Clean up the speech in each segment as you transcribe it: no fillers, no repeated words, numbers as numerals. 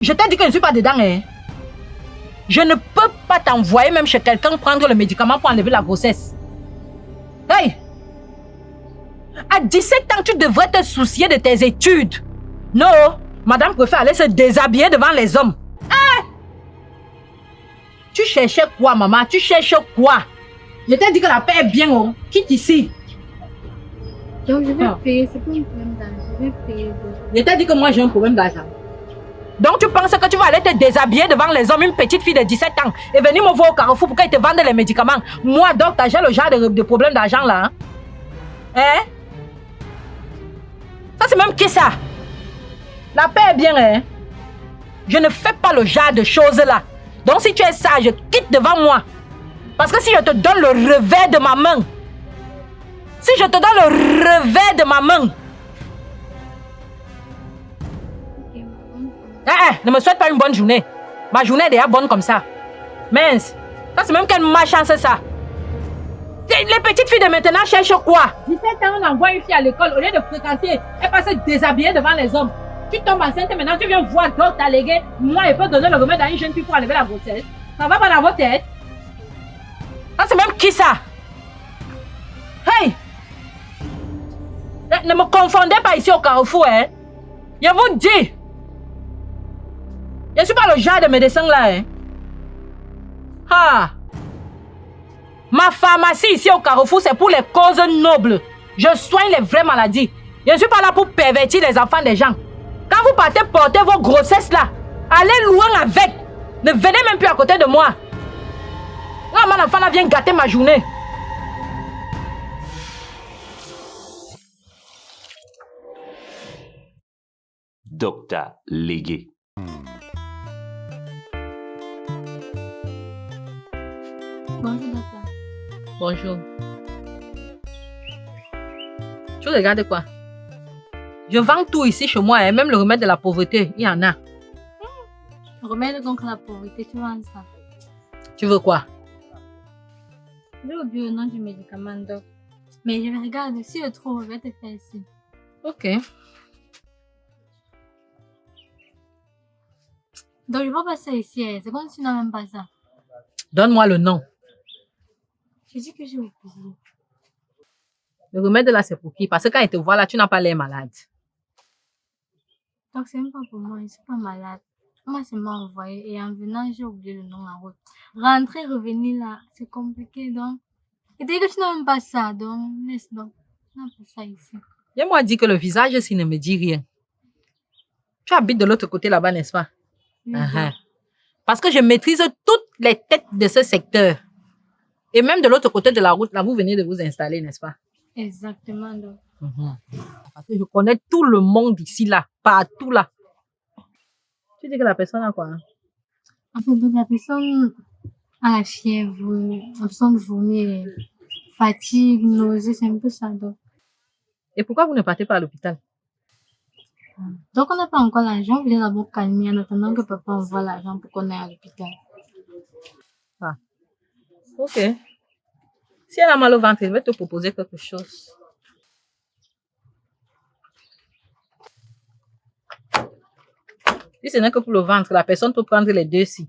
Je t'ai dit que je ne suis pas dedans, hein. Je ne peux pas t'envoyer même chez quelqu'un prendre le médicament pour enlever la grossesse. Hey! À 17 ans, tu devrais te soucier de tes études. Non, madame préfère aller se déshabiller devant les hommes. Hey! Tu cherchais quoi, maman? Tu cherches quoi? Je t'ai dit que la paix est bien, oh. Quitte ici. Donc je vais payer, c'est pas un problème d'argent, je vais payer. Je t'ai dit que moi j'ai un problème d'argent. Donc tu penses que tu vas aller te déshabiller devant les hommes, une petite fille de 17 ans, et venir me voir au Carrefour pour qu'elle te vende les médicaments. Moi, docteur, j'ai le genre de problème d'argent là. Hein? Hein? Ça c'est même qui ça? La paix est bien, hein? Je ne fais pas le genre de choses là. Donc si tu es sage, quitte devant moi. Parce que si je te donne le revers de ma main, si je te donne le revers de ma main, ne me souhaite pas une bonne journée. Ma journée est déjà bonne comme ça. Mince, ça c'est même quelle malchance ça. Les petites filles de maintenant cherchent quoi? 17 ans, on envoie une fille à l'école, au lieu de fréquenter, elle va se déshabiller devant les hommes. Tu tombes enceinte et maintenant tu viens voir d'autres alléguer. Moi, je peux donner le remède à une jeune fille pour enlever la grossesse. Ça va pas dans votre tête? Ça c'est même qui ça? Hey! Ne me confondez pas ici au Carrefour, hein? Je vous dis. Je ne suis pas le genre de médecin là, hein? Ah! Ma pharmacie ici au Carrefour, c'est pour les causes nobles. Je soigne les vraies maladies. Je ne suis pas là pour pervertir les enfants des gens. Quand vous partez porter vos grossesses là, allez loin avec. Ne venez même plus à côté de moi. Là, mon enfant là vient gâter ma journée. Docteur Légué. Bonjour, docteur. Bonjour. Tu regardes quoi? Je vends tout ici chez moi, et même le remède de la pauvreté, il y en a. Remède contre la pauvreté, tu vends ça. Tu veux quoi? J'ai oublié le nom du médicament, doc. Mais je vais regarder, si je trouve, je vais te faire ici. Ok. Donc je ne vois pas ça ici, hein. C'est comme si tu n'as même pas ça. Donne-moi le nom. Je dis que j'ai oublié. Le remède là, c'est pour qui? Parce que quand il te voit là, tu n'as pas l'air malade. Donc c'est même pas pour moi, je ne suis pas malade. Moi, c'est m'a envoyé et en venant, j'ai oublié le nom en route. Rentrer, revenir là, c'est compliqué donc. Et dès que tu n'as même pas ça, donc laisse donc. Tu n'as pas ça ici. Viens-moi dire que le visage, s'il ne me dit rien. Tu habites de l'autre côté là-bas, n'est-ce pas? Oui, Uh-huh. Parce que je maîtrise toutes les têtes de ce secteur. Et même de l'autre côté de la route, là, vous venez de vous installer, n'est-ce pas? exactement donc. Parce que je connais tout le monde ici, là, partout là. Tu dis que la personne a quoi? Hein? En fait, donc la personne a la fièvre, l'absence de vomir, fatigue, nausée, c'est un peu ça donc. Et pourquoi vous ne partez pas à l'hôpital? Donc on n'a pas encore l'argent, on voulait d'abord calmer en attendant que papa envoie l'argent pour qu'on aille à l'hôpital. Ah. Ok. Si elle a mal au ventre, elle va te proposer quelque chose. Si ce n'est que pour le ventre, la personne peut prendre les deux si.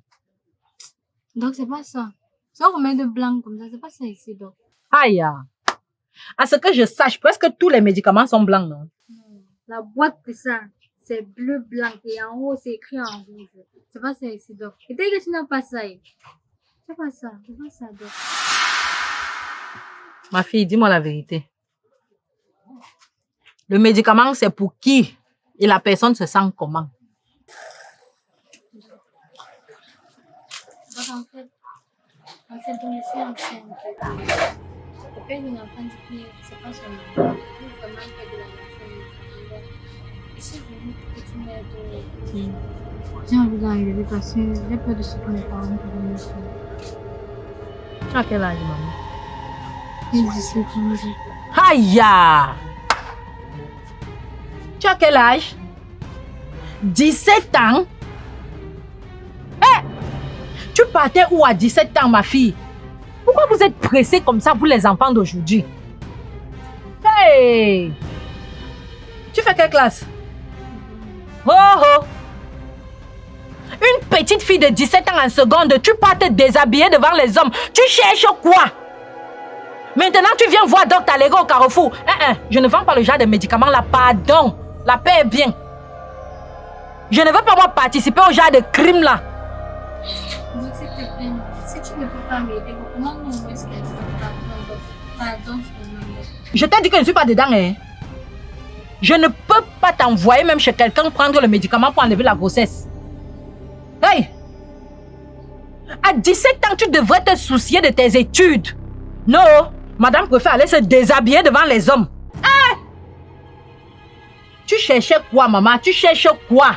Donc c'est pas ça. Si on remet de blanc comme ça, c'est pas ça ici donc. Aïe! À ce que je sache, presque tous les médicaments sont blancs, non? La boîte de ça, c'est bleu, blanc et en haut c'est écrit en rouge. C'est pas ça ici donc. Et dès que tu n'as pas ça, c'est pas ça donc. Ma fille, dis-moi la vérité. Le médicament, c'est pour qui? Et la personne se sent comment? Donc en fait, donc je suis enceinte. Le père de l'enfant dit que c'est pas son enfant. Il veut vraiment faire de la médecine. Je suis venue pour que tu m'aides. J'ai envie d'enlever parce que j'ai peur de ce que mes parents peuvent me faire. Tu as quel âge, maman? J'ai 17 ans. Aïe! Tu as quel âge? 17 ans? Tu partais où à 17 ans, ma fille? Pourquoi vous êtes pressés comme ça, vous les enfants d'aujourd'hui? Hey! Tu fais quelle classe? Oh oh! petite fille de 17 ans en seconde, tu pars te déshabiller devant les hommes. Tu cherches quoi? Maintenant, tu viens voir Dr. Lego au Carrefour. Je ne vends pas le genre de médicaments là, pardon. La paix est bien. Je ne veux pas moi participer au genre de crime là. Donc, s'il te plaît, si tu ne peux pas m'aider, comment nous est-ce qu'elle pardon seulement? Je t'ai dit que je ne suis pas dedans, hein. Je ne peux pas t'envoyer même chez quelqu'un prendre le médicament pour enlever la grossesse. Hey! À 17 ans, tu devrais te soucier de tes études. Non, madame préfère aller se déshabiller devant les hommes. Hey! Tu cherchais quoi, maman? Tu cherches quoi?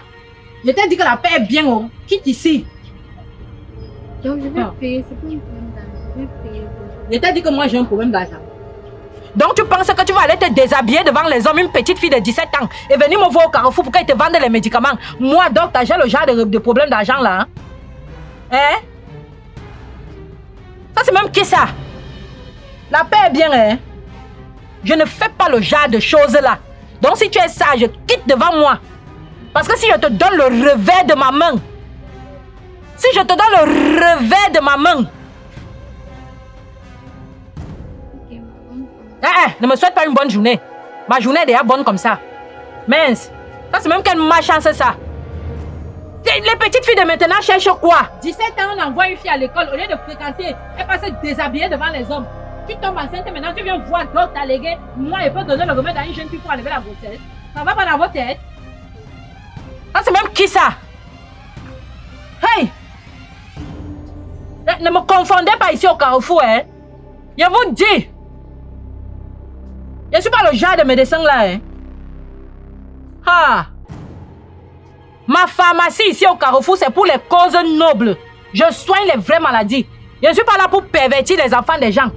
Je t'ai dit que la paix est bien, oh. Quitte ici. Donc, je vais payer, c'est pas un problème d'argent, je vais payer. Je t'ai dit que moi j'ai un problème d'argent. Donc tu penses que tu vas aller te déshabiller devant les hommes, une petite fille de 17 ans, et venir me voir au Carrefour pour qu'elle te vende les médicaments. Moi, docteur, j'ai le genre de problème d'argent là. Hein? Ça c'est même qui ça? La paix est bien, hein? Je ne fais pas le genre de choses là. Donc si tu es sage, quitte devant moi. Parce que si je te donne le revers de ma main, si je te donne le revers de ma main, ne me souhaite pas une bonne journée. Ma journée est déjà bonne comme ça. Mince, ça c'est même quelle malchance ça. Les petites filles de maintenant cherchent quoi? 17 ans, on envoie une fille à l'école, au lieu de fréquenter, elle passe déshabiller devant les hommes. Tu tombes enceinte maintenant, tu viens voir d'autres allégués. Moi, je peux donner le remède à une jeune fille pour enlever la grossesse. Ça va pas dans votre tête? Ça c'est même qui ça? Hey! Ne me confondez pas ici au Carrefour, hein? Je vous dis. Je ne suis pas le genre de médecin là, hein. Ah! Ma pharmacie ici au Carrefour, c'est pour les causes nobles. Je soigne les vraies maladies. Je ne suis pas là pour pervertir les enfants des gens.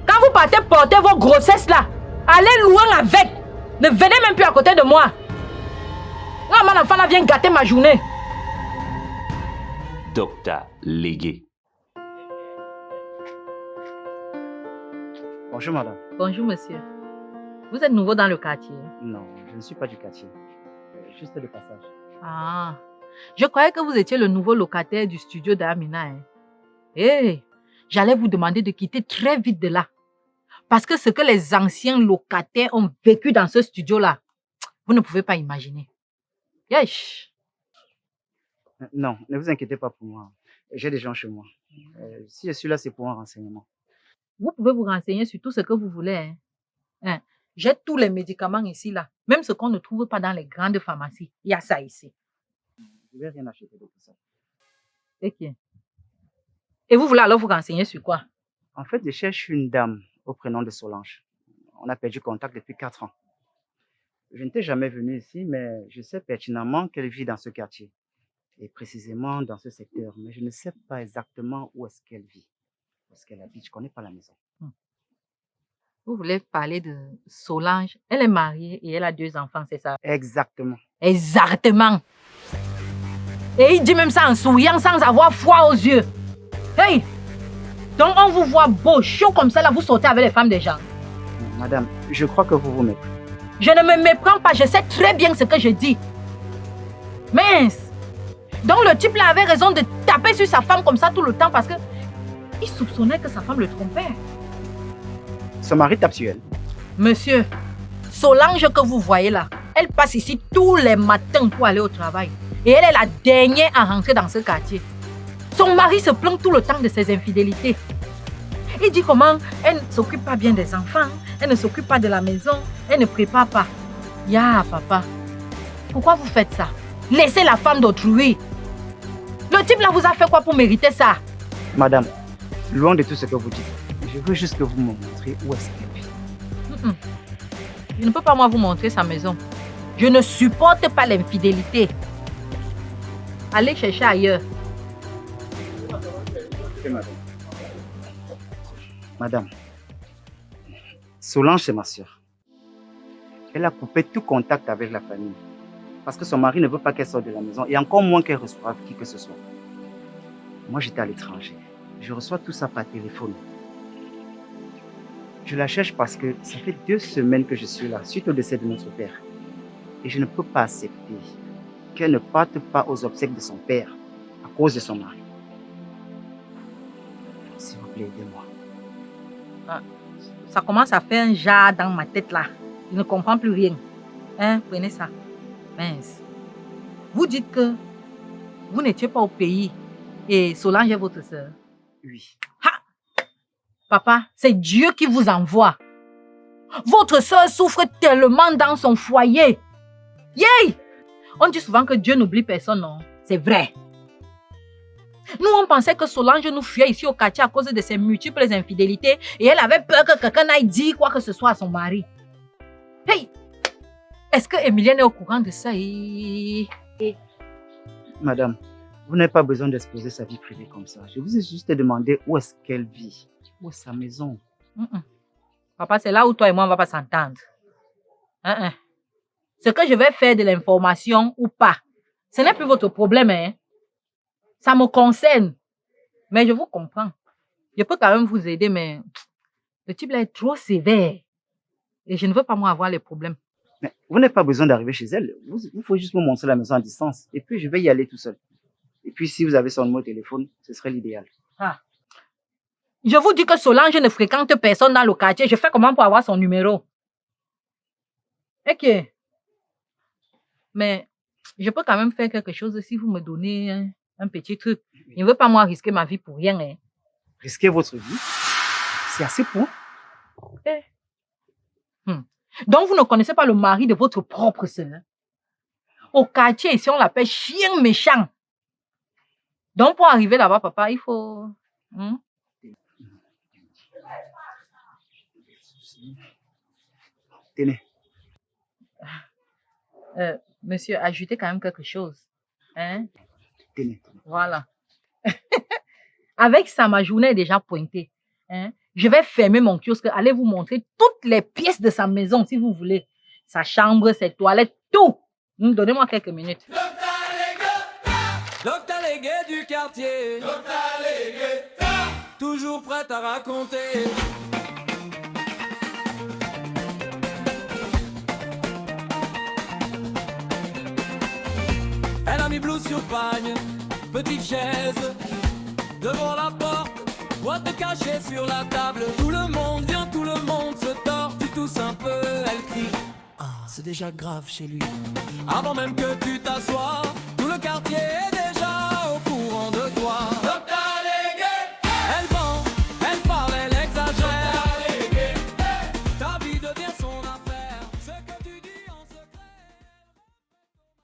Quand vous partez porter vos grossesses là, allez loin avec. Ne venez même plus à côté de moi. Là, mon enfant là vient gâter ma journée. Dr. Légué. Bonjour madame. Bonjour monsieur. Vous êtes nouveau dans le quartier? Non, je ne suis pas du quartier. Juste de passage. Ah, je croyais que vous étiez le nouveau locataire du studio d'Amina. Hein. Hey, j'allais vous demander de quitter très vite de là. Parce que ce que les anciens locataires ont vécu dans ce studio-là, vous ne pouvez pas imaginer. Yesh. Non, ne vous inquiétez pas pour moi. J'ai des gens chez moi. Si je suis là, c'est pour un renseignement. Vous pouvez vous renseigner sur tout ce que vous voulez. Hein. J'ai tous les médicaments ici, là. Même ce qu'on ne trouve pas dans les grandes pharmacies. Il y a ça ici. Je ne vais rien acheter de tout ça. Ok. Et vous voulez alors vous renseigner sur quoi? En fait, je cherche une dame au prénom de Solange. On a perdu contact depuis 4 ans. Je n'étais jamais venu ici, mais je sais pertinemment qu'elle vit dans ce quartier. Et précisément dans ce secteur. Mais je ne sais pas exactement où est-ce qu'elle vit. Où est-ce qu'elle habite. Je ne connais pas la maison. Vous voulez parler de Solange? Elle est mariée et elle a 2 enfants, c'est ça? Exactement. Exactement. Et il dit même ça en souriant sans avoir foi aux yeux. Hey! Donc on vous voit beau, chaud comme ça, là, vous sautez avec les femmes des gens. Madame, je crois que vous vous méprenez. Je ne me méprends pas, je sais très bien ce que je dis. Mince! Donc le type là avait raison de taper sur sa femme comme ça tout le temps parce que il soupçonnait que sa femme le trompait. Son mari tape sur elle. Monsieur, Solange que vous voyez là, elle passe ici tous les matins pour aller au travail. Et elle est la dernière à rentrer dans ce quartier. Son mari se plaint tout le temps de ses infidélités. Il dit comment elle ne s'occupe pas bien des enfants, elle ne s'occupe pas de la maison, elle ne prépare pas. Ya, papa, pourquoi vous faites ça? Laissez la femme d'autrui. Le type là vous a fait quoi pour mériter ça? Madame, loin de tout ce que vous dites, je veux juste que vous me montriez où est-ce qu'elle vit. Je ne peux pas moi vous montrer sa maison. Je ne supporte pas l'infidélité. Allez chercher ailleurs. Madame, Solange, c'est ma soeur. Elle a coupé tout contact avec la famille. Parce que son mari ne veut pas qu'elle sorte de la maison et encore moins qu'elle reçoive qui que ce soit. Moi, j'étais à l'étranger. Je reçois tout ça par téléphone. Je la cherche parce que ça fait 2 semaines que je suis là, suite au décès de notre père. Et je ne peux pas accepter qu'elle ne parte pas aux obsèques de son père à cause de son mari. S'il vous plaît, aidez-moi. Ça commence à faire un jar dans ma tête là. Je ne comprends plus rien. Hein, prenez ça. Mince. Vous dites que vous n'étiez pas au pays et Solange est votre sœur. Oui. Ha! Papa, c'est Dieu qui vous envoie. Votre sœur souffre tellement dans son foyer. Yay! On dit souvent que Dieu n'oublie personne, non? C'est vrai. Nous, on pensait que Solange nous fuyait ici au quartier à cause de ses multiples infidélités et elle avait peur que quelqu'un aille dire quoi que ce soit à son mari. Hey! Est-ce que Emilienne est au courant de ça? Madame, vous n'avez pas besoin d'exposer sa vie privée comme ça. Je vous ai juste demandé où est-ce qu'elle vit. Où est sa maison? Papa, c'est là où toi et moi, on ne va pas s'entendre. Ce que je vais faire de l'information ou pas, ce n'est plus votre problème, hein. Ça me concerne. Mais je vous comprends. Je peux quand même vous aider, mais le type là est trop sévère. Et je ne veux pas, moi, avoir les problèmes. Mais vous n'avez pas besoin d'arriver chez elle. Il faut juste me montrer la maison à distance. Et puis, je vais y aller tout seul. Et puis, si vous avez son numéro de téléphone, ce serait l'idéal. Je vous dis que Solange ne fréquente personne dans le quartier. Je fais comment pour avoir son numéro? Ok. Mais je peux quand même faire quelque chose si vous me donnez un petit truc. Je ne veux pas, moi, risquer ma vie pour rien. Hein. Risquer votre vie? C'est assez pour? Donc, vous ne connaissez pas le mari de votre propre sœur. Au quartier, ici, on l'appelle chien méchant. Donc, pour arriver là-bas, papa, il faut... Tenez. Monsieur, ajoutez quand même quelque chose. Hein? Tenez. Voilà. Avec ça, ma journée est déjà pointée. Hein? Je vais fermer mon kiosque, aller vous montrer toutes les pièces de sa maison, si vous voulez. Sa chambre, ses toilettes, tout. Donnez-moi quelques minutes. Docteur Légué du quartier. Docteur Légué. Toujours prête à raconter. Elle a mis blouse sur pagne, petite chaise devant la porte, boîte de cachet sur la table. Tout le monde vient, tout le monde se tord. Tu tousses un peu, elle crie. Ah, c'est déjà grave chez lui. Avant même que tu t'assoies,